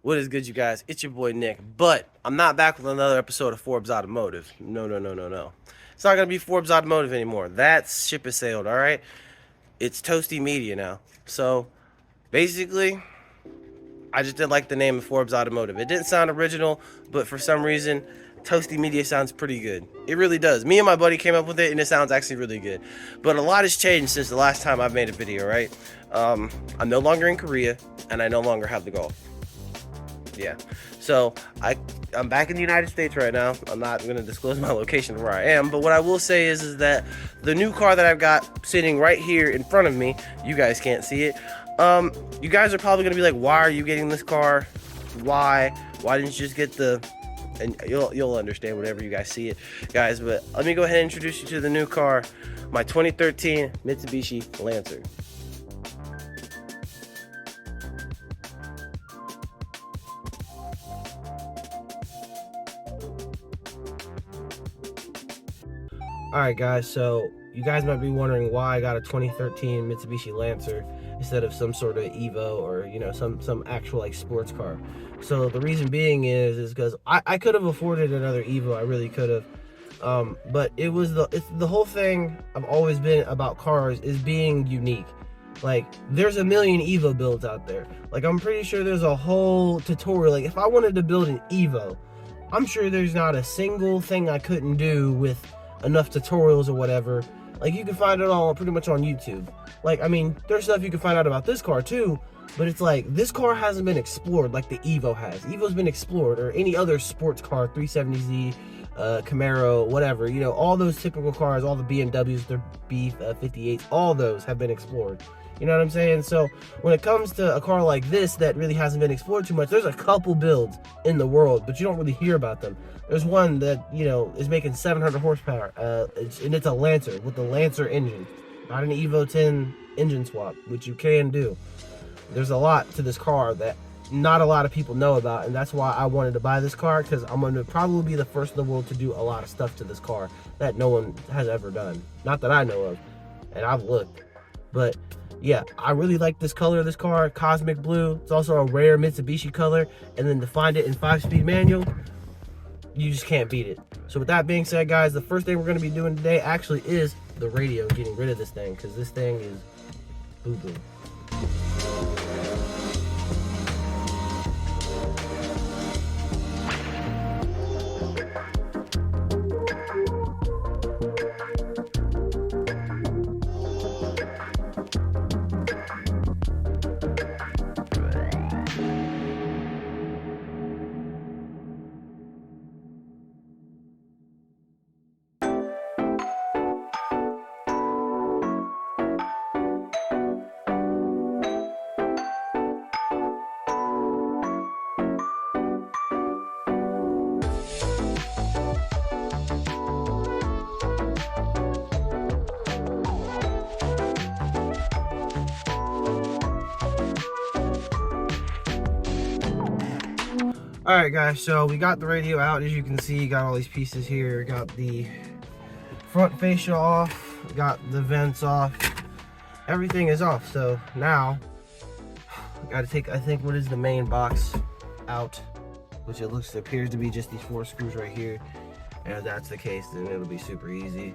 What is good, you guys? It's your boy Nick, but I'm not back with another episode of Forbes Automotive. No. It's not gonna be Forbes Automotive anymore. That ship has sailed. All right, it's Toasty Media now. So basically, I just didn't like the name of Forbes Automotive. It didn't sound original, but for some reason, Toasty Media sounds pretty good. It really does. Me and my buddy came up with it, and it sounds actually really good. But a lot has changed since the last time I've made a video, right? I'm no longer in Korea, and I no longer have the Golf. Yeah, so I'm back in the United States right now. I'm not going to disclose my location where I am, but what I will say is that the new car that I've got sitting right here in front of me, you guys can't see it. You guys are probably going to be like, why are you getting this car? Why didn't you just get the... And you'll understand whenever you guys see it, guys. But let me go ahead and introduce you to the new car, my 2013 Mitsubishi Lancer. Alright guys, so you guys might be wondering why I got a 2013 Mitsubishi Lancer instead of some sort of Evo or, you know, some actual like sports car. So the reason being is because I could have afforded another Evo, I really could have. But it's the whole thing I've always been about cars is being unique. Like, there's a million Evo builds out there. Like, I'm pretty sure there's a whole tutorial. Like, if I wanted to build an Evo, I'm sure there's not a single thing I couldn't do with enough tutorials or whatever. Like, you can find it all pretty much on YouTube. Like, I mean, there's stuff you can find out about this car too, but it's like, this car hasn't been explored like the Evo has. Evo's been explored, or any other sports car, 370Z, Camaro, whatever, you know, all those typical cars, all the BMWs, their B58s, all those have been explored. You know what I'm saying? So when it comes to a car like this that really hasn't been explored too much, there's a couple builds in the world, but you don't really hear about them. There's one that, you know, is making 700 horsepower, and it's a Lancer with the Lancer engine, not an Evo 10 engine swap, which you can do. There's a lot to this car that not a lot of people know about, and that's why I wanted to buy this car, because I'm going to probably be the first in the world to do a lot of stuff to this car that no one has ever done. Not that I know of, and I've looked. But yeah, I really like this color of this car, cosmic blue. It's also a rare Mitsubishi color, and then to find it in 5-speed manual, you just can't beat it. So with that being said, guys, the first thing we're going to be doing today actually is the radio, getting rid of this thing, because this thing is boo-boo. Alright guys, so we got the radio out. As you can see, got all these pieces here. Got the front fascia off, got the vents off. Everything is off. So now I gotta take, I think, what is the main box out, which appears to be just these 4 screws right here. And if that's the case, then it'll be super easy.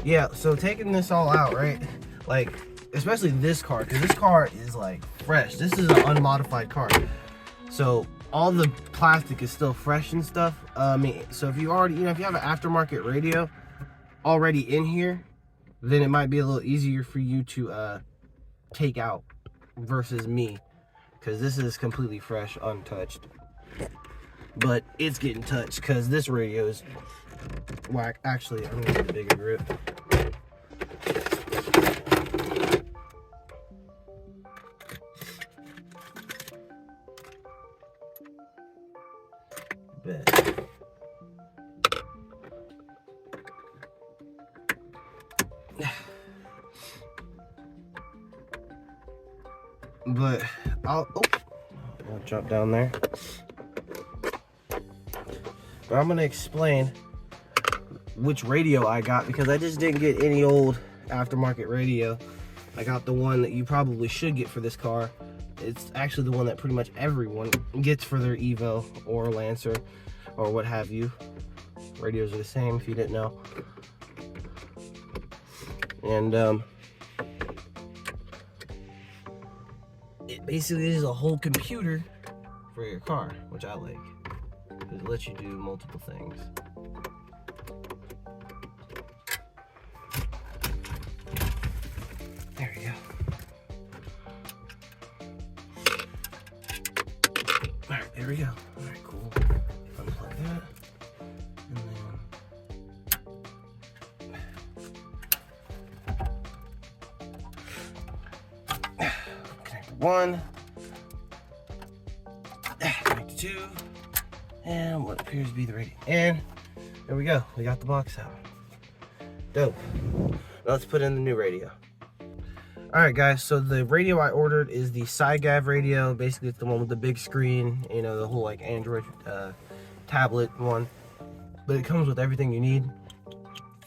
Yeah, so taking this all out, right? Like, especially this car, because this car is like fresh. This is an unmodified car. So all the plastic is still fresh and stuff. So if you already, if you have an aftermarket radio already in here, then it might be a little easier for you to take out versus me, because this is completely fresh, untouched. But it's getting touched because this radio is whack. Actually, I'm gonna get a bigger grip. But I'll drop down there. But I'm gonna explain which radio I got, because I just didn't get any old aftermarket radio. I got the one that you probably should get for this car. it's actually the one that pretty much everyone gets for their Evo or Lancer or what have you. Radios are the same if you didn't know. And it basically is a whole computer for your car, which I like, because it lets you do multiple things. There we go. Alright, there we go. Alright, cool. Unplug that. And then connect to 1. Connect to 2. And what appears to be the radio. And there we go. We got the box out. Dope. Now let's put in the new radio. Alright guys, so the radio I ordered is the SiGav radio. Basically it's the one with the big screen, you know, the whole like Android tablet one. But it comes with everything you need.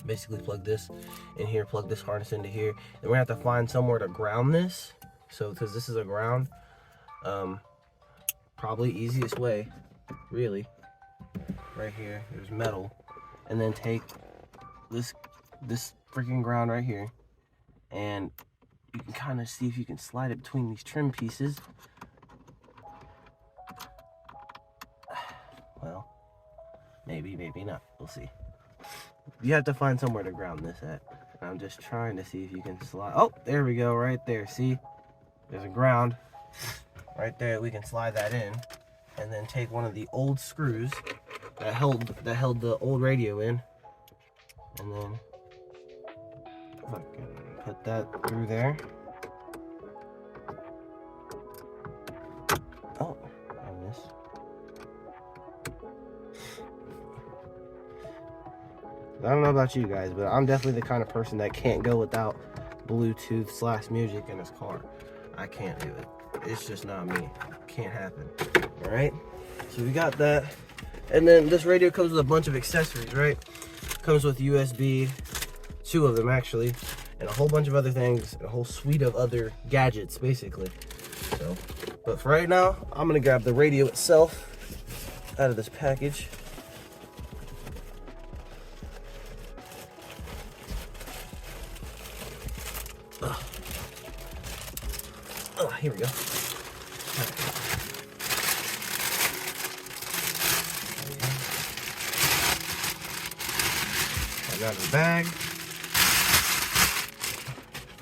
Basically plug this in here, plug this harness into here. And we're gonna have to find somewhere to ground this. So because this is a ground, probably easiest way, really, right here, there's metal. And then take this freaking ground right here, and you can kind of see if you can slide it between these trim pieces. Well, maybe not. We'll see. You have to find somewhere to ground this at. I'm just trying to see if you can slide. Oh, there we go, right there. See? There's a ground right there. We can slide that in, and then take one of the old screws that held the old radio in, and then put that through there. Oh, I missed. I don't know about you guys, but I'm definitely the kind of person that can't go without Bluetooth / music in his car. I can't do it. It's just not me. Can't happen. All right. So we got that, and then this radio comes with a bunch of accessories, right? Comes with USB, 2 of them actually, and a whole bunch of other things, a whole suite of other gadgets, basically. So, but for right now, I'm gonna grab the radio itself out of this package. Oh, here we go. I got the bag.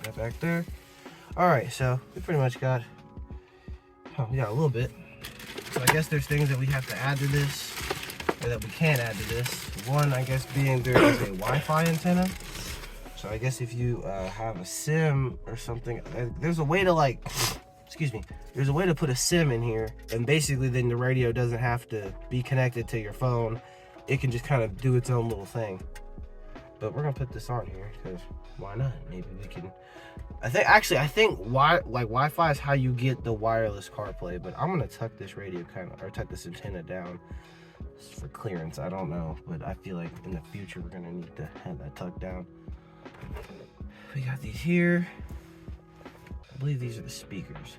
Right back there. Alright, so we pretty much got, we got a little bit. So I guess there's things that we have to add to this, or that we can add to this. One, I guess, being there is a Wi-Fi antenna. So I guess if you have a SIM or something, there's a way to there's a way to put a SIM in here, and basically then the radio doesn't have to be connected to your phone. It can just kind of do its own little thing. But we're gonna put this on here because why not? Maybe we can. I think Wi-Fi is how you get the wireless CarPlay. But I'm gonna tuck this radio tuck this antenna down for clearance. I don't know, but I feel like in the future we're gonna need to have that tucked down. We got these here. I believe these are the speakers.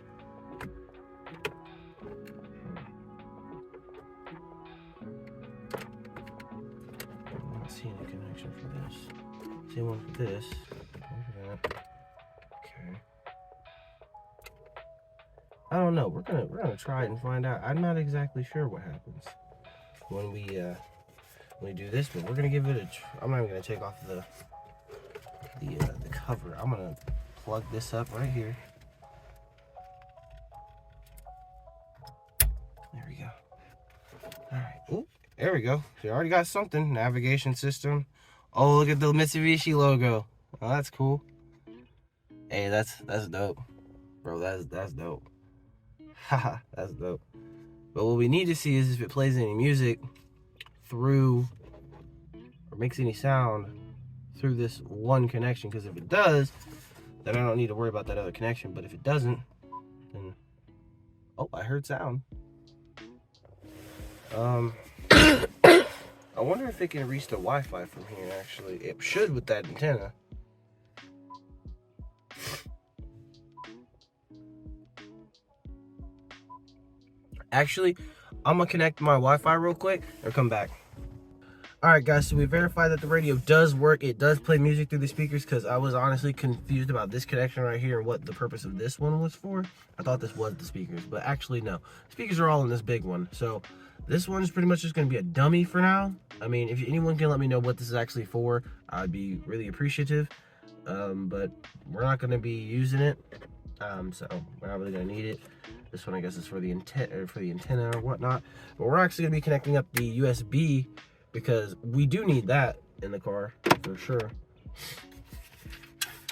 I'm not seeing a connection for this. See one for this. Okay. I don't know. We're gonna try it and find out. I'm not exactly sure what happens when we do this, but we're gonna give it a. I'm not even gonna take off the cover. I'm gonna plug this up right here. There we go. All right. Ooh, there we go. We already got something. Navigation system. Oh, look at the Mitsubishi logo. Oh, that's cool. Hey, that's dope, bro. That's dope. Haha, that's dope. But what we need to see is if it plays any music through or makes any sound through this one connection, because if it does, then I don't need to worry about that other connection. But if it doesn't, then oh, I heard sound. I wonder if it can reach the Wi-Fi from here. Actually, it should with that antenna. Actually, I'm gonna connect my Wi-Fi real quick and come back. All right, guys, so we verified that the radio does work. It does play music through the speakers, because I was honestly confused about this connection right here and what the purpose of this one was for. I thought this was the speakers, but actually no. Speakers are all in this big one. So this one is pretty much just going to be a dummy for now. I mean, if anyone can let me know what this is actually for, I'd be really appreciative. But we're not going to be using it, so we're not really going to need it. This one, I guess, is for the antenna or whatnot. But we're actually going to be connecting up the USB, because we do need that in the car for sure.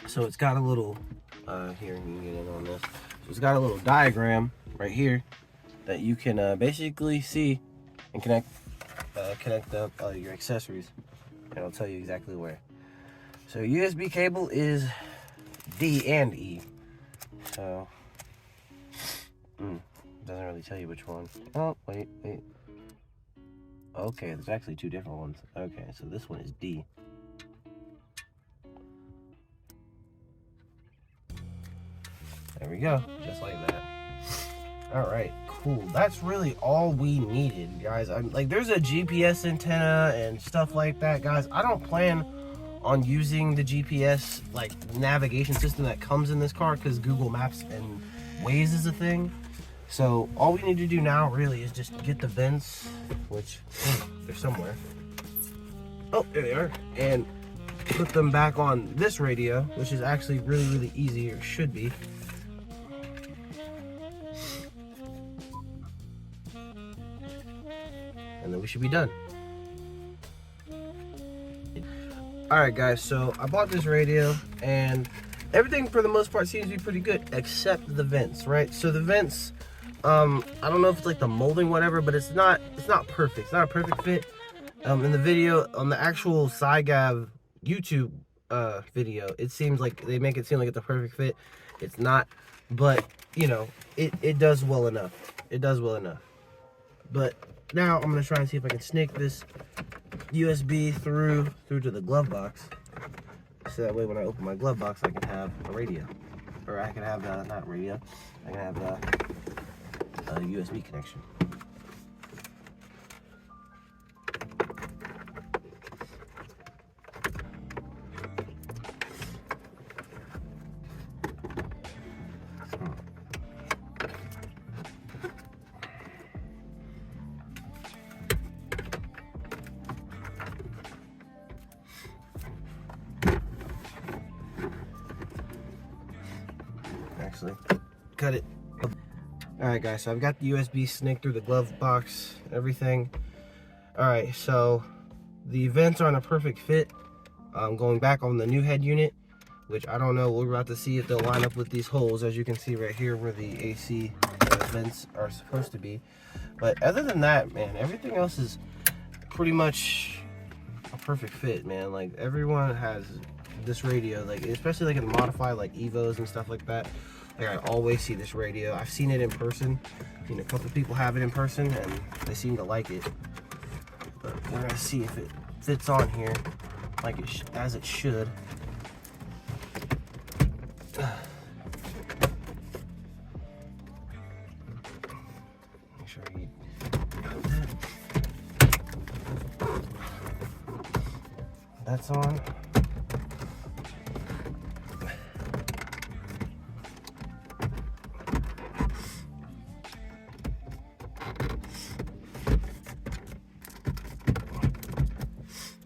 So it's got a little here, you can get in on this. So it's got a little diagram right here that you can basically see and connect up your accessories, and I'll tell you exactly where. So USB cable is D and E. So doesn't really tell you which one. Oh, wait. Okay, there's actually two different ones. Okay, so this one is D. There we go, just like that. All right, cool. That's really all we needed, guys. I'm like, there's a GPS antenna and stuff like that, guys. I don't plan on using the GPS like navigation system that comes in this car, because Google Maps and Waze is a thing. So all we need to do now really is just get the vents, which they're somewhere. Oh, there they are. And put them back on this radio, which is actually really, really easy, or should be. And then we should be done. Alright guys, so I bought this radio, and everything for the most part seems to be pretty good, except the vents, right? So the vents, I don't know if it's like the molding, whatever, but it's not perfect. It's not a perfect fit. In the video, on the actual SciGav YouTube video, it seems like they make it seem like it's a perfect fit. It's not, but you know, it does well enough. It does well enough. But now I'm gonna try and see if I can snake this USB through to the glove box, so that way when I open my glove box I can have a radio, or I can have not radio, I can have a USB connection. Actually, cut it. Alright guys, so I've got the USB snaked through the glove box, everything. Alright, so the vents are in a perfect fit. Going back on the new head unit, which I don't know, we're about to see if they'll line up with these holes, as you can see right here where the AC vents are supposed to be. But other than that, man, everything else is pretty much a perfect fit, man. Like, everyone has this radio, like especially like in the modified like Evos and stuff like that. Like, I always see this radio. I've seen it in person. You know, a couple people have it in person and they seem to like it. But we're gonna see if it fits on here like as it should. Make sure you got that. That's on.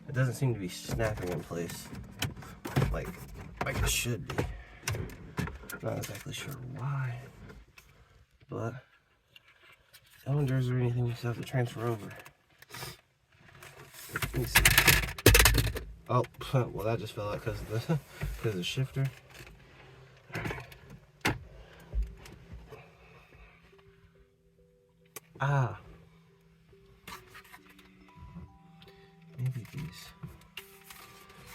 It doesn't seem to be snapping in place like it should be. Not exactly sure why, but cylinders or anything you still have to transfer over. Let me see. Oh, well, that just fell out because of the shifter. Ah. Maybe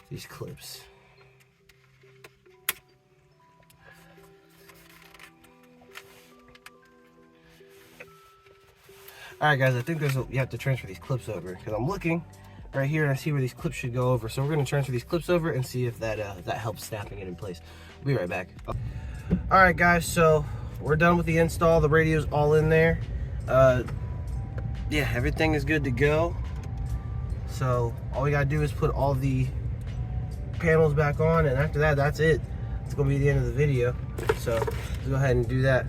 these clips. Alright guys, I think you have to transfer these clips over, because I'm looking right here and I see where these clips should go over. So we're going to transfer these clips over and see if that helps snapping it in place. We'll be right back. Alright guys, so we're done with the install. The radio's all in there. Yeah, everything is good to go. So all we gotta do is put all the panels back on, and after that, that's it. It's gonna be the end of the video. So let's go ahead and do that.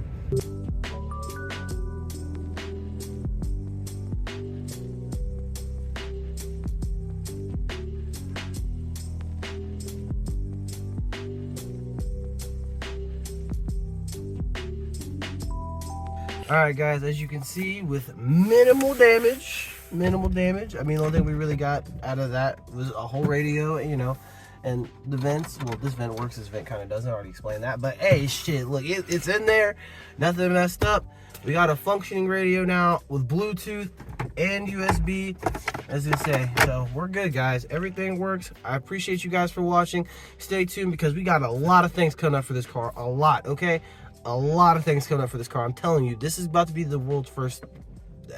All right, guys, as you can see, with minimal damage. I mean, the only thing we really got out of that was a whole radio, you know, and the vents. Well, this vent works, this vent kind of doesn't. I already explained that. But hey, shit, look, it's in there. Nothing messed up. We got a functioning radio now with Bluetooth and USB, as they say. So we're good, guys. Everything works. I appreciate you guys for watching. Stay tuned because we got a lot of things coming up for this car. A lot, okay? A lot of things coming up for this car. I'm telling you, this is about to be the world's first.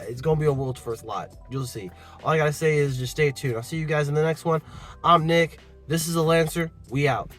It's gonna be a world's first lot. You'll see. All I gotta say is just stay tuned. I'll see you guys in the next one. I'm Nick. This is a Lancer. We out.